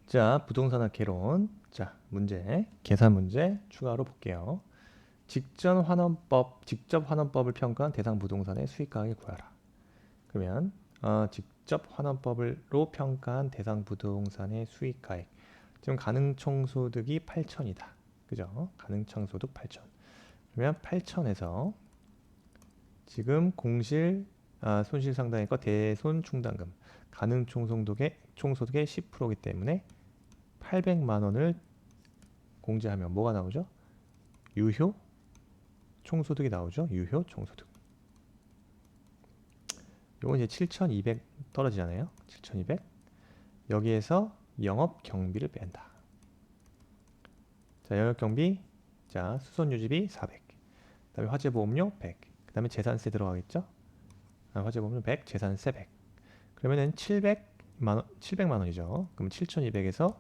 자, 부동산학 개론. 자, 문제, 계산 문제 추가로 볼게요. 직접 환원법을 평가한 대상 부동산의 수익가액을 구하라. 그러면 직접 환원법으로 평가한 대상 부동산의 수익가액. 지금 가능총소득이 8천이다. 그죠? 가능총소득 8천. 그러면 8천에서 지금 손실 상당액과 대손 충당금 총소득의 10%이기 때문에 800만 원을 공제하면 뭐가 나오죠? 유효 총소득이 나오죠. 유효 총소득. 요건 이제 7,200 떨어지잖아요. 7,200. 여기에서 영업 경비를 뺀다. 자, 영업 경비. 자, 수선 유지비 400. 그다음에 화재 보험료 100. 그다음에 재산세 들어가겠죠? 화재 보험료 100, 재산세 100. 그러면은 700만 원이죠. 그럼 7,200에서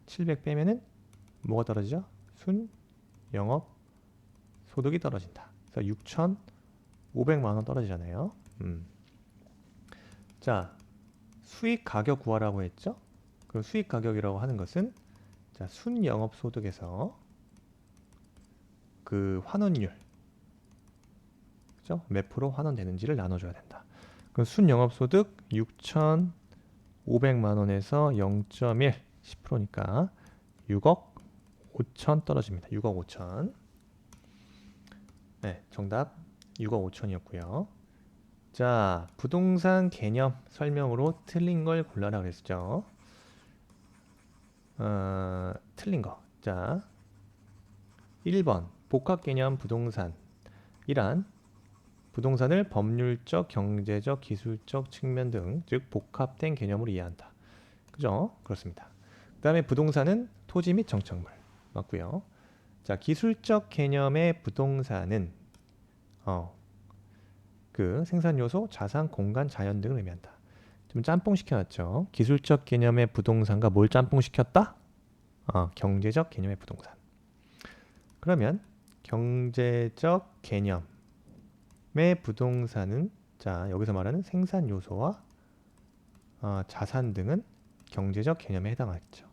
700 빼면은 뭐가 떨어지죠? 순 영업 소득이 떨어진다. 그래서 6,500만 원 떨어지잖아요. 자, 수익 가격 구하라고 했죠? 그 수익 가격이라고 하는 것은 자, 순 영업 소득에서 그 환원율, 그죠? 몇 프로 환원되는지를 나눠줘야 된다. 그럼 순 영업 소득 6,500만 원에서 0.1, 10%니까 6억 5천 떨어집니다. 6억 5천. 네, 정답 6억 5천이었고요. 자, 부동산 개념 설명으로 틀린 걸 골라라 그랬죠. 틀린 거. 자, 1번 복합 개념 부동산. 이란 부동산을 법률적, 경제적, 기술적 측면 등, 즉 복합된 개념으로 이해한다. 그죠? 그렇습니다. 그 다음에 부동산은 토지 및 정착물. 맞고요. 자, 기술적 개념의 부동산은 그 생산 요소, 자산, 공간, 자연 등을 의미한다. 좀 짬뽕 시켜놨죠. 기술적 개념의 부동산과 뭘 짬뽕 시켰다? 경제적 개념의 부동산. 그러면 경제적 개념의 부동산은 자, 여기서 말하는 생산 요소와 자산 등은 경제적 개념에 해당하죠.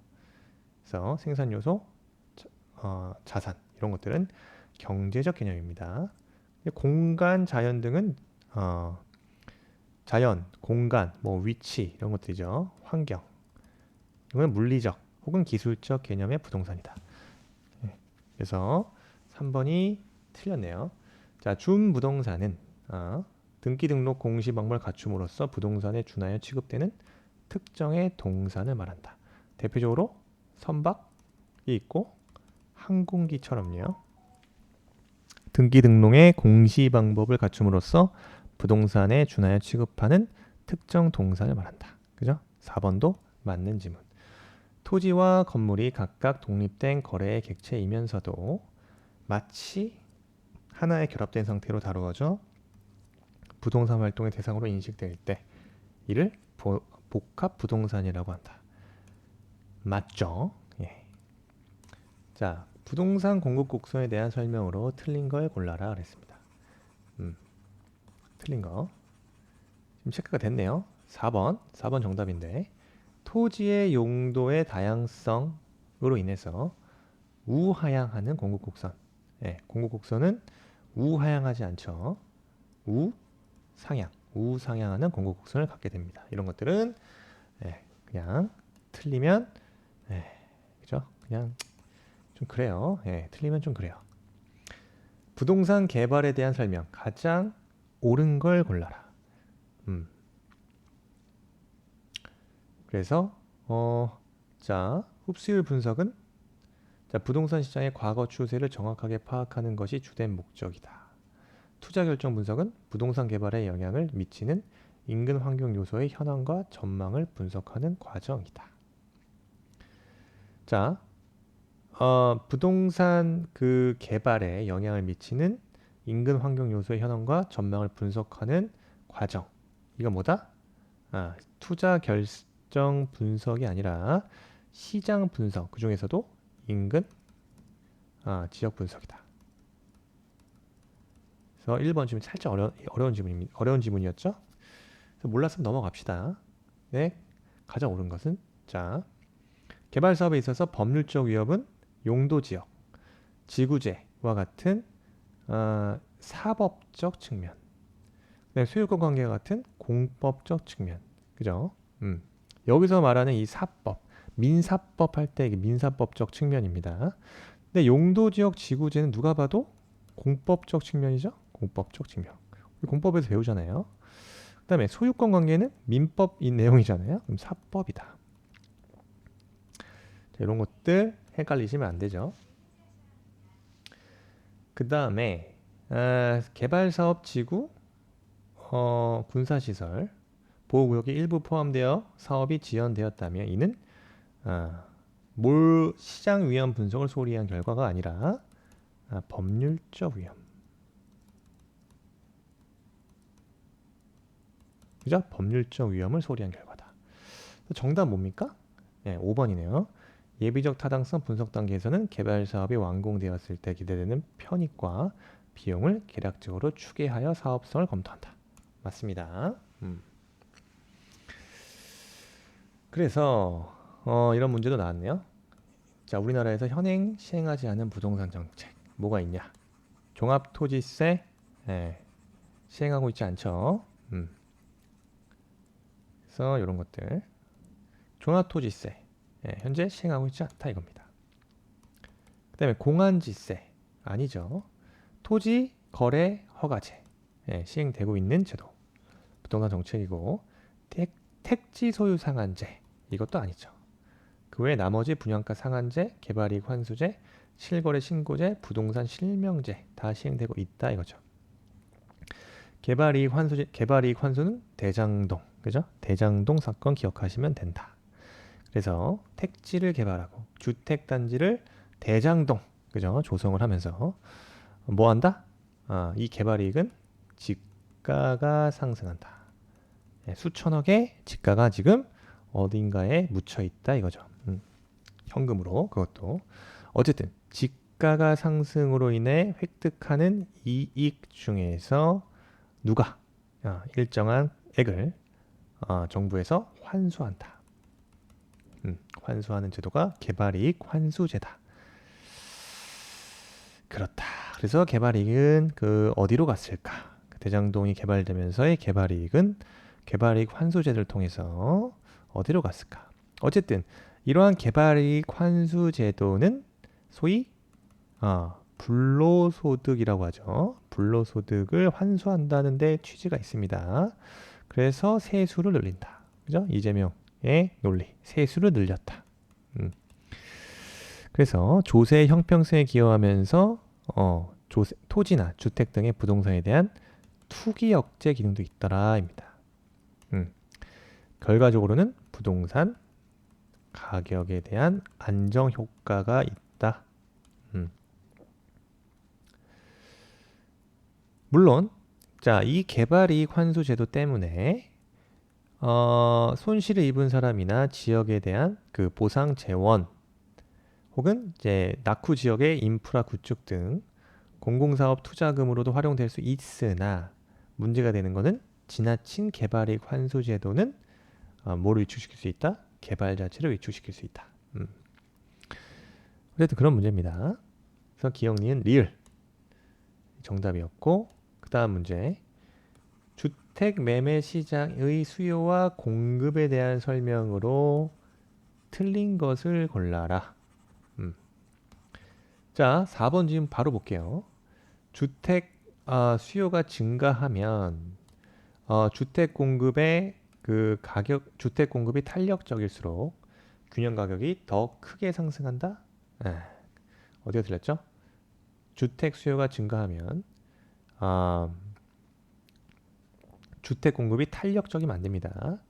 그래서 생산 요소, 자산 이런 것들은 경제적 개념입니다. 공간, 자연 등은 자연, 공간, 뭐 위치 이런 것들이죠. 환경. 이건 물리적 혹은 기술적 개념의 부동산이다. 그래서 3번이 틀렸네요. 자, 준부동산은 등기 등록 공시 방법을 갖춤으로써 부동산에 준하여 취급되는 특정의 동산을 말한다. 대표적으로 선박이 있고 항공기처럼요. 등기 등록의 공시 방법을 갖춤으로써 부동산에 준하여 취급하는 특정 동산을 말한다. 그죠? 4번도 맞는 지문. 토지와 건물이 각각 독립된 거래의 객체이면서도 마치 하나에 결합된 상태로 다루어져 부동산 활동의 대상으로 인식될 때 이를 복합 부동산이라고 한다. 맞죠? 예. 자, 부동산 공급 곡선에 대한 설명으로 틀린 걸 골라라 그랬습니다. 틀린 거. 지금 체크가 됐네요. 4번 정답인데 토지의 용도의 다양성으로 인해서 우하향하는 공급 곡선. 예, 공급 곡선은 우하향하지 않죠. 우상향하는 공급 곡선을 갖게 됩니다. 이런 것들은 그냥 틀리면 그죠? 그냥 좀 그래요. 틀리면 좀 그래요. 부동산 개발에 대한 설명. 가장 옳은 걸 골라라. 그래서 자, 흡수율 분석은 자, 부동산 시장의 과거 추세를 정확하게 파악하는 것이 주된 목적이다. 투자 결정 분석은 부동산 개발에 영향을 미치는 인근 환경 요소의 현황과 전망을 분석하는 과정이다. 자, 부동산 그 개발에 영향을 미치는 인근 환경 요소의 현황과 전망을 분석하는 과정. 이거 뭐다? 투자 결정 분석이 아니라 시장 분석. 그 중에서도 인근 지역 분석이다. 그래서 1번 지금 살짝 어려운 지문이었죠? 그래서 몰랐으면 넘어갑시다. 네, 가장 옳은 것은 자, 개발 사업에 있어서 법률적 위협은 용도 지역, 지구재와 같은 사법적 측면, 그다음에 소유권 관계와 같은 공법적 측면, 그죠? 여기서 말하는 이 사법, 민사법 할 때 이게 민사법적 측면입니다. 근데 용도 지역 지구재는 누가 봐도 공법적 측면이죠? 공법적 측면. 우리 공법에서 배우잖아요. 그다음에 소유권 관계는 민법인 내용이잖아요. 그럼 사법이다. 자, 이런 것들 헷갈리시면 안 되죠. 그다음에 개발사업 지구, 군사시설, 보호구역이 일부 포함되어 사업이 지연되었다면 이는 시장 위험 분석을 소홀히 한 결과가 아니라 법률적 위험. 그죠? 법률적 위험을 소홀히 한 결과다. 정답 뭡니까? 네, 5번이네요. 예비적 타당성 분석 단계에서는 개발 사업이 완공되었을 때 기대되는 편익과 비용을 계략적으로 추계하여 사업성을 검토한다. 맞습니다. 그래서 이런 문제도 나왔네요. 자, 우리나라에서 현행 시행하지 않은 부동산 정책 뭐가 있냐? 종합토지세 시행하고 있지 않죠? 그래서 이런 것들 종합토지세 현재 시행하고 있지 않다 이겁니다. 그 다음에 공안지세 아니죠. 토지 거래 허가제 시행되고 있는 제도 부동산 정책이고 택지 소유 상한제 이것도 아니죠. 그 외에 나머지 분양가 상한제, 개발이익 환수제, 실거래 신고제, 부동산 실명제 다 시행되고 있다 이거죠. 개발이익 환수는 대장동, 그죠? 대장동 사건 기억하시면 된다. 그래서 택지를 개발하고 주택단지를 대장동, 그죠? 조성을 하면서 뭐 한다? 이 개발이익은 지가가 상승한다. 수천억의 지가가 지금 어딘가에 묻혀 있다 이거죠. 현금으로 그것도 어쨌든 지가가 상승으로 인해 획득하는 이익 중에서 누가 일정한 액을 정부에서 환수한다. 환수하는 제도가 개발이익 환수제다. 그렇다. 그래서 개발이익은 어디로 갔을까? 대장동이 개발되면서의 개발이익은 개발이익 환수제를 통해서 어디로 갔을까? 어쨌든 이러한 개발이익 환수제도는 소위 불로소득이라고 하죠. 불로소득을 환수한다는 데 취지가 있습니다. 그래서 세수를 늘린다. 그죠? 이재명의 논리. 세수를 늘렸다. 그래서 조세 형평성에 기여하면서 토지나 주택 등의 부동산에 대한 투기 억제 기능도 있더라입니다. 결과적으로는 부동산 가격에 대한 안정 효과가 있다. 물론 이 개발이익 환수 제도 때문에 손실을 입은 사람이나 지역에 대한 보상 재원 혹은 이제 낙후 지역의 인프라 구축 등 공공사업 투자금으로도 활용될 수 있으나 문제가 되는 것은 지나친 개발이익 환수 제도는 뭐를 위축시킬 수 있다? 개발 자체를 위축시킬 수 있다. 어쨌든 그런 문제입니다. 그래서 기억니은 리을 정답이었고 그 다음 문제 주택 매매 시장의 수요와 공급에 대한 설명으로 틀린 것을 골라라. 자, 4번 지금 바로 볼게요. 주택 수요가 증가하면 주택 공급의 주택 공급이 탄력적일수록 균형 가격이 더 크게 상승한다. 어디가 틀렸죠? 주택 수요가 증가하면 주택 공급이 탄력적이면 안 됩니다.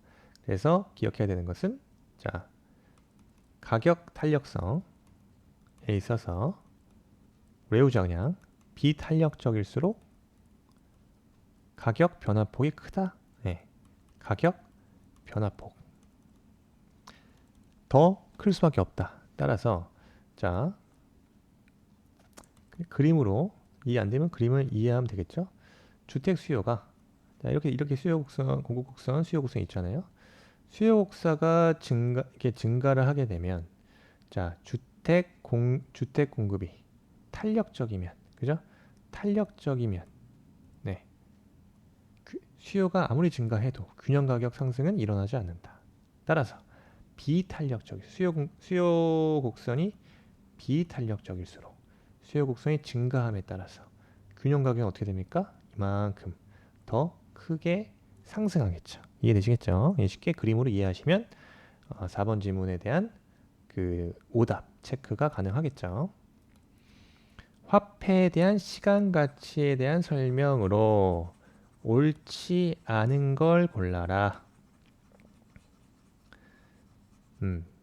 그래서 기억해야 되는 것은 가격 탄력성에 있어서 외우자 그냥 비탄력적일수록 가격 변화폭이 크다. 가격 변화폭 더 클 수밖에 없다. 따라서 그림으로 이해 안 되면 그림을 이해하면 되겠죠. 주택 수요가 이렇게 수요 곡선, 공급 곡선, 수요 곡선 있잖아요. 수요 곡선가 증가를 하게 되면 자, 주택 공급이 탄력적이면, 그죠? 탄력적이면, 네. 수요가 아무리 증가해도 균형 가격 상승은 일어나지 않는다. 따라서 비탄력적, 수요 곡선이 비탄력적일수록 수요 곡선이 증가함에 따라서 균형 가격은 어떻게 됩니까? 이만큼 더 크게 상승하겠죠. 이해되시겠죠? 쉽게 그림으로 이해하시면 4번 질문에 대한 그 오답 체크가 가능하겠죠. 화폐에 대한 시간 가치에 대한 설명으로 옳지 않은 걸 골라라.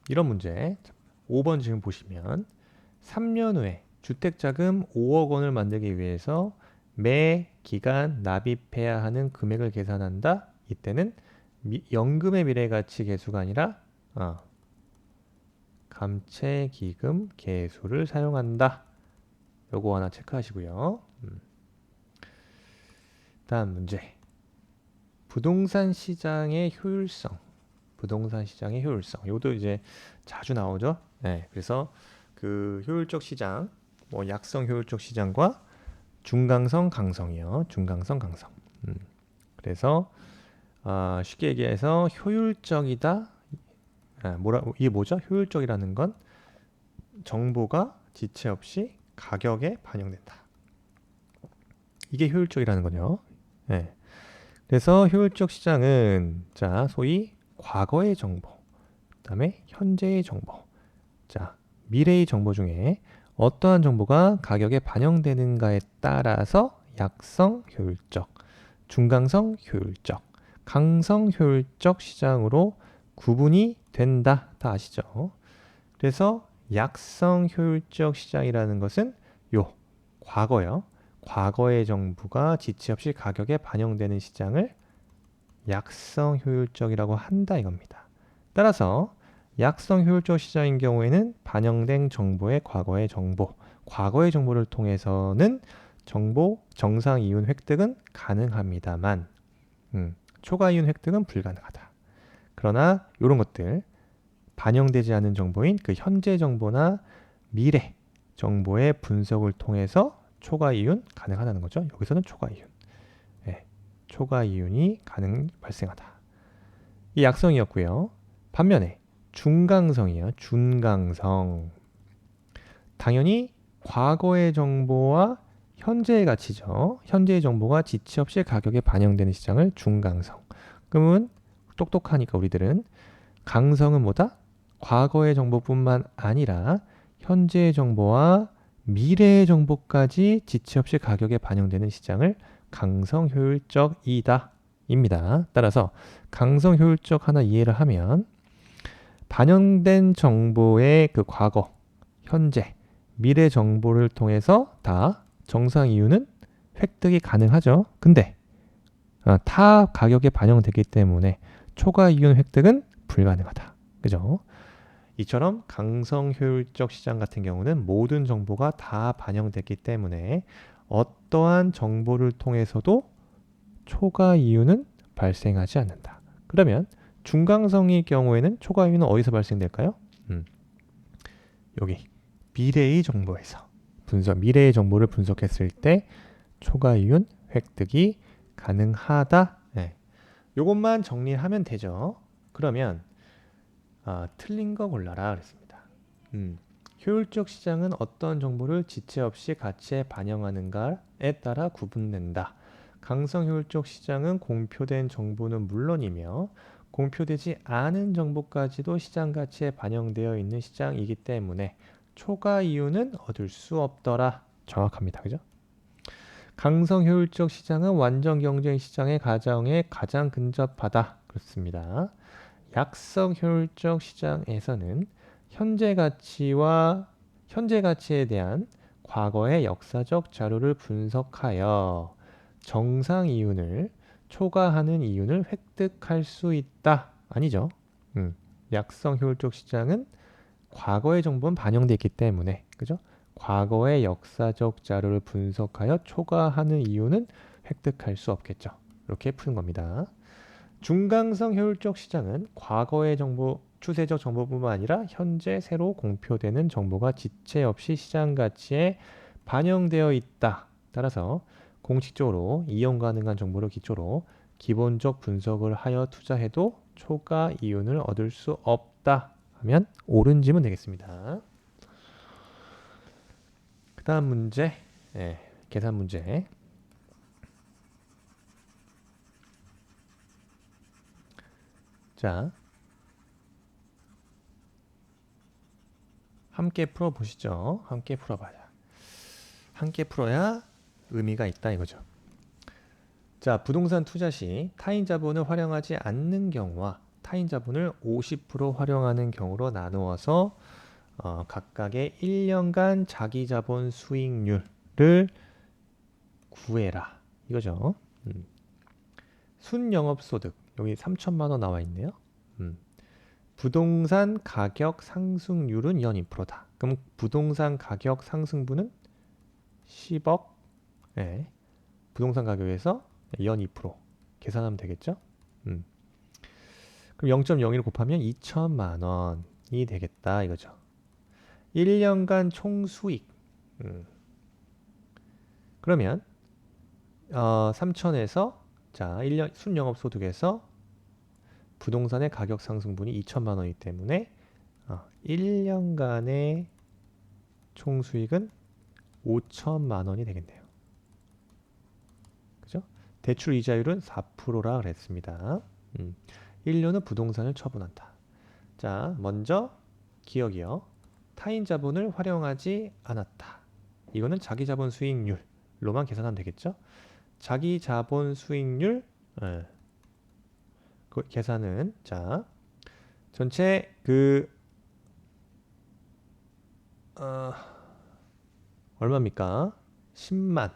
이런 문제 5번 지금 보시면 3년 후에 주택자금 5억 원을 만들기 위해서 매 기간 납입해야 하는 금액을 계산한다. 이때는 연금의 미래가치 계수가 아니라 감채기금 계수를 사용한다. 요거 하나 체크하시고요. 다음 문제. 부동산 시장의 효율성. 이것도 이제 자주 나오죠. 네, 그래서 그 효율적 시장, 뭐 약성 효율적 시장과 중강성 강성이요. 중강성 강성. 그래서 쉽게 얘기해서 효율적이다. 이게 뭐죠? 효율적이라는 건 정보가 지체 없이 가격에 반영된다. 이게 효율적이라는 거죠. 네. 그래서 효율적 시장은 자, 소위 과거의 정보, 그다음에 현재의 정보, 자, 미래의 정보 중에 어떠한 정보가 가격에 반영되는가에 따라서 약성 효율적, 중강성 효율적, 강성 효율적 시장으로 구분이 된다. 다 아시죠? 그래서 약성 효율적 시장이라는 것은 요 과거요. 과거의 정보가 지체 없이 가격에 반영되는 시장을 약성 효율적이라고 한다 이겁니다. 따라서 약성 효율적 시장인 경우에는 반영된 정보의 과거의 정보를 통해서는 정보 정상 이윤 획득은 가능합니다만 초과 이윤 획득은 불가능하다. 그러나 이런 것들 반영되지 않은 정보인 그 현재 정보나 미래 정보의 분석을 통해서 초과 이윤 가능하다는 거죠. 여기서는 초과 이윤. 네, 초과 이윤이 발생하다. 이 약성이었고요. 반면에 중강성이에요. 준강성. 당연히 과거의 정보와 현재의 가치죠. 현재의 정보가 지체 없이 가격에 반영되는 시장을 중강성. 그러면 똑똑하니까 우리들은 강성은 뭐다? 과거의 정보뿐만 아니라 현재의 정보와 미래의 정보까지 지체 없이 가격에 반영되는 시장을 강성 효율적이다 입니다. 따라서 강성 효율적 하나 이해를 하면 반영된 정보의 그 과거, 현재, 미래 정보를 통해서 다 정상 이윤은 획득이 가능하죠. 근데 타 가격에 반영되기 때문에 초과 이윤 획득은 불가능하다. 그죠? 이처럼 강성 효율적 시장 같은 경우는 모든 정보가 다 반영됐기 때문에 어떠한 정보를 통해서도 초과 이윤은 발생하지 않는다. 그러면 중강성의 경우에는 초과 이윤은 어디서 발생될까요? 여기 미래의 정보에서 미래의 정보를 분석했을 때 초과 이윤 획득이 가능하다. 네. 이것만 정리하면 되죠. 그러면 틀린 거 골라라 그랬습니다. 효율적 시장은 어떤 정보를 지체 없이 가치에 반영하는가에 따라 구분된다. 강성 효율적 시장은 공표된 정보는 물론이며 공표되지 않은 정보까지도 시장 가치에 반영되어 있는 시장이기 때문에 초과 이윤은 얻을 수 없더라. 정확합니다. 그죠? 강성 효율적 시장은 완전 경쟁 시장의 가정에 가장 근접하다. 그렇습니다. 약성 효율적 시장에서는 현재 가치에 대한 과거의 역사적 자료를 분석하여 정상 이윤을 초과하는 이윤을 획득할 수 있다. 아니죠. 약성 효율적 시장은 과거의 정보는 반영되어 있기 때문에 그죠? 과거의 역사적 자료를 분석하여 초과하는 이윤은 획득할 수 없겠죠. 이렇게 푸는 겁니다. 중간성 효율적 시장은 과거의 정보, 추세적 정보뿐만 아니라 현재 새로 공표되는 정보가 지체 없이 시장 가치에 반영되어 있다. 따라서 공식적으로 이용 가능한 정보를 기초로 기본적 분석을 하여 투자해도 초과 이윤을 얻을 수 없다 하면 옳은 지문 되겠습니다. 그 다음 문제, 계산 문제. 자, 함께 풀어보시죠. 함께 풀어봐야. 함께 풀어야 의미가 있다 이거죠. 자, 부동산 투자 시 타인 자본을 활용하지 않는 경우와 타인 자본을 50% 활용하는 경우로 나누어서 각각의 1년간 자기 자본 수익률을 구해라 이거죠. 순영업소득 여기 3천만 원 나와 있네요. 부동산 가격 상승률은 연 2%다. 그럼 부동산 가격 상승분은 10억. 부동산 가격에서 연 2% 계산하면 되겠죠? 그럼 0.01 곱하면 2천만 원이 되겠다 이거죠. 1년간 총 수익. 그러면 3천에서 자 1년 순영업소득에서 부동산의 가격 상승분이 2천만 원이기 때문에 1년간의 총 수익은 5천만 원이 되겠네요. 그죠? 대출 이자율은 4%라 그랬습니다. 1년은 부동산을 처분한다. 자, 먼저 기억이요. 타인 자본을 활용하지 않았다. 이거는 자기 자본 수익률로만 계산하면 되겠죠? 자기 자본 수익률 그 계산은 자 전체 얼마입니까? 10만.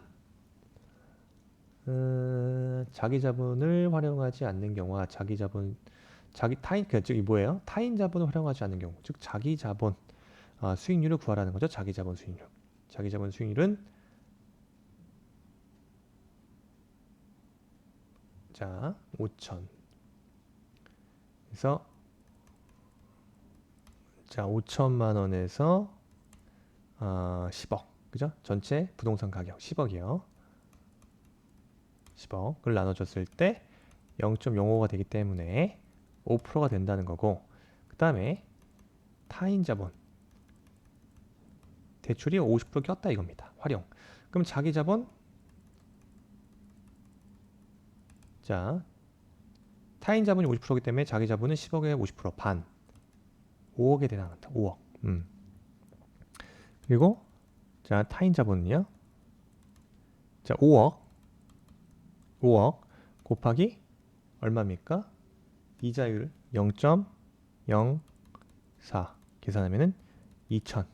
자기 자본을 활용하지 않는 경우와 자기 자본 타인 즉 뭐예요? 타인 자본을 활용하지 않는 경우 즉 자기 자본 수익률을 구하라는 거죠. 자기 자본 수익률. 자기 자본 수익률은 자 5천. 그래서 자 5천만 원에서 10억 그죠? 전체 부동산 가격 10억이요. 10억을 나눠줬을 때 0.05가 되기 때문에 5%가 된다는 거고 그 다음에 타인 자본 대출이 50% 꼈다 이겁니다. 활용. 그럼 자기 자본 자 타인 자본이 50%이기 때문에 자기 자본은 10억에 50% 반 5억에 해당한다. 5억. 그리고 자 타인 자본은요. 자 5억 곱하기 얼마입니까? 이자율 0.04 계산하면은 2천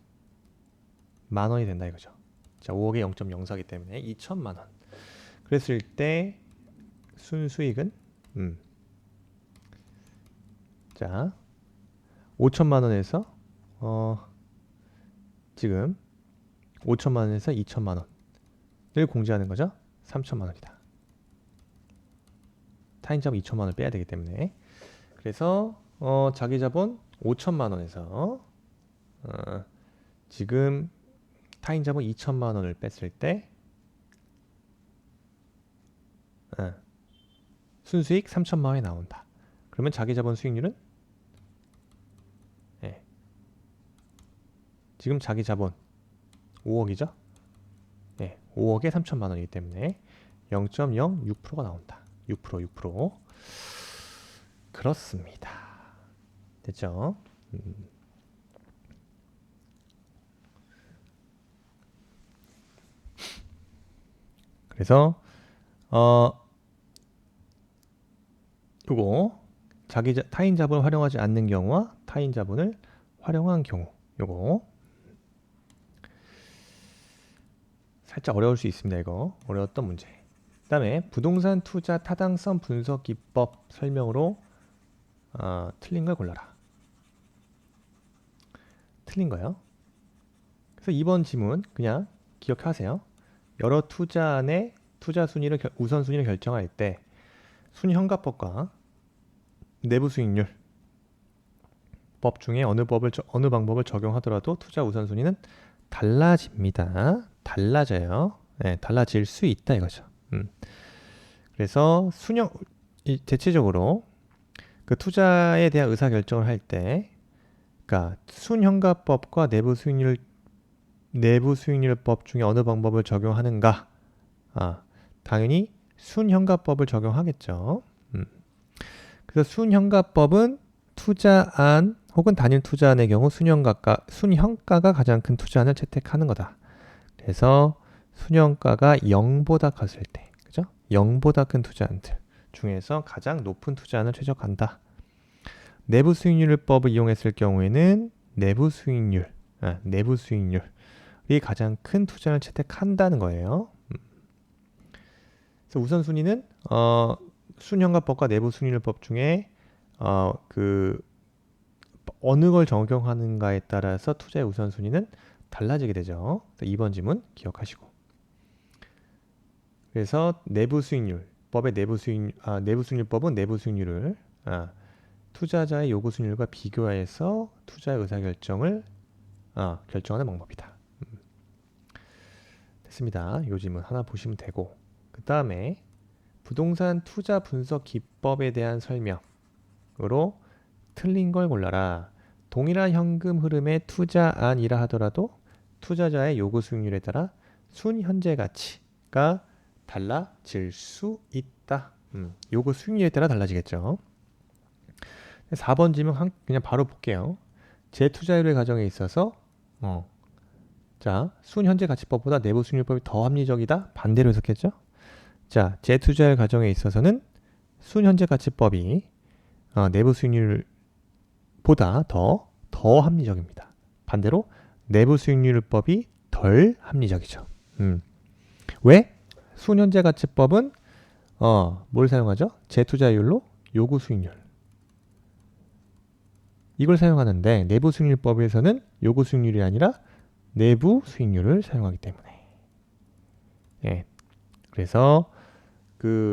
만 원이 된다 이거죠. 자 5억에 0.04이기 때문에 2천만 원. 그랬을 때 순수익은 자 5천만 원에서 지금 5천만 원에서 2천만 원을 공제하는 거죠. 3천만 원이다. 타인 자본 2천만 원을 빼야 되기 때문에 그래서 자기 자본 5천만 원에서 지금 타인 자본 2천만 원을 뺐을 때 순수익 3천만 원이 나온다. 그러면 자기 자본 수익률은 지금 자기 자본 5억이죠? 5억에 3천만 원이기 때문에 0.06%가 나온다. 6%. 그렇습니다. 됐죠? 그래서 요거 타인 자본을 활용하지 않는 경우와 타인 자본을 활용한 경우 요거 살짝 어려울 수 있습니다. 이거 어려웠던 문제. 그 다음에 부동산 투자 타당성 분석 기법 설명으로 틀린 걸 골라라. 틀린 거요. 그래서 이번 지문 그냥 기억하세요. 여러 투자 안에 투자 순위를 우선순위를 결정할 때 순현가법과 내부 수익률 법 중에 어느 방법을 적용하더라도 투자 우선순위는 달라집니다. 달라져요. 네, 달라질 수 있다 이거죠. 그래서 대체적으로 그 투자에 대한 의사결정을 할 때, 그러니까 순현가법과 내부 수익률법 중에 어느 방법을 적용하는가? 당연히 순현가법을 적용하겠죠. 그래서 순현가법은 투자안 혹은 단일 투자안의 경우 순현가가 가장 큰 투자안을 채택하는 거다. 그래서 순현가가 0보다 컸을 때, 그죠? 0보다 큰 투자안들 중에서 가장 높은 투자안을 최적한다. 내부 수익률법을 이용했을 경우에는 내부 수익률이 가장 큰 투자를 채택한다는 거예요. 그래서 우선순위는 순현가법과 내부 수익률법 중에 어느 걸 적용하는가에 따라서 투자의 우선순위는 달라지게 되죠. 2번 지문 기억하시고. 그래서 내부 수익률법은 내부 수익률을 투자자의 요구 수익률과 비교해서 투자의 의사결정을 결정하는 방법이다. 됐습니다. 요 지문 하나 보시면 되고, 그 다음에 부동산 투자 분석 기법에 대한 설명으로 틀린 걸 골라라. 동일한 현금 흐름의 투자안이라 하더라도 투자자의 요구 수익률에 따라 순현재 가치가 달라질 수 있다. 요구 수익률에 따라 달라지겠죠. 4번 질문 그냥 바로 볼게요. 재투자율의 가정에 있어서 순현재 가치법보다 내부 수익률법이 더 합리적이다? 반대로 해석했죠? 자, 재투자율 가정에 있어서는 순현재 가치법이 내부 수익률보다 더 합리적입니다. 반대로 내부 수익률법이 덜 합리적이죠. 왜? 순현재 가치법은 뭘 사용하죠? 재투자율로 요구 수익률. 이걸 사용하는데 내부 수익률법에서는 요구 수익률이 아니라 내부 수익률을 사용하기 때문에. 예. 그래서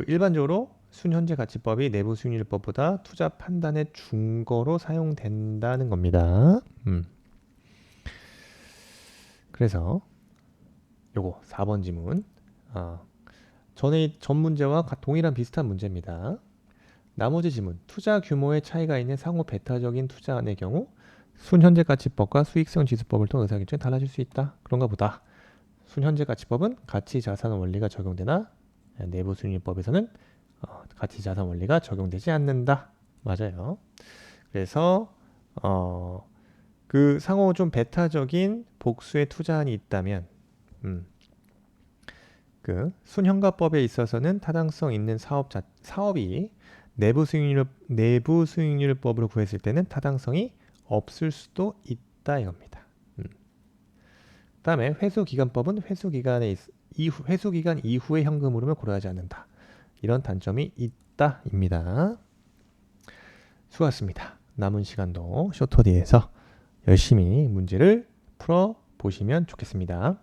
일반적으로 순현재 가치법이 내부 수익률법보다 투자 판단의 중거로 사용된다는 겁니다. 그래서 요거 4번 지문. 전 문제와 동일한 비슷한 문제입니다. 나머지 지문. 투자 규모의 차이가 있는 상호 배타적인 투자안의 경우 순현재 가치법과 수익성 지수법을 통해 의사결정이 달라질 수 있다. 그런가 보다. 순현재 가치법은 가치자산 원리가 적용되나 내부 수익률법에서는 가치자산 원리가 적용되지 않는다. 맞아요. 그래서 상호 좀 배타적인 복수의 투자안이 있다면 순현가법에 있어서는 타당성 있는 사업이 내부 수익률법으로 구했을 때는 타당성이 없을 수도 있다 이겁니다. 다음에 회수기간법은 회수기간 이후의 현금 흐름을 고려하지 않는다. 이런 단점이 있다입니다. 수고하셨습니다. 남은 시간도 쇼터디에서 열심히 문제를 풀어보시면 좋겠습니다.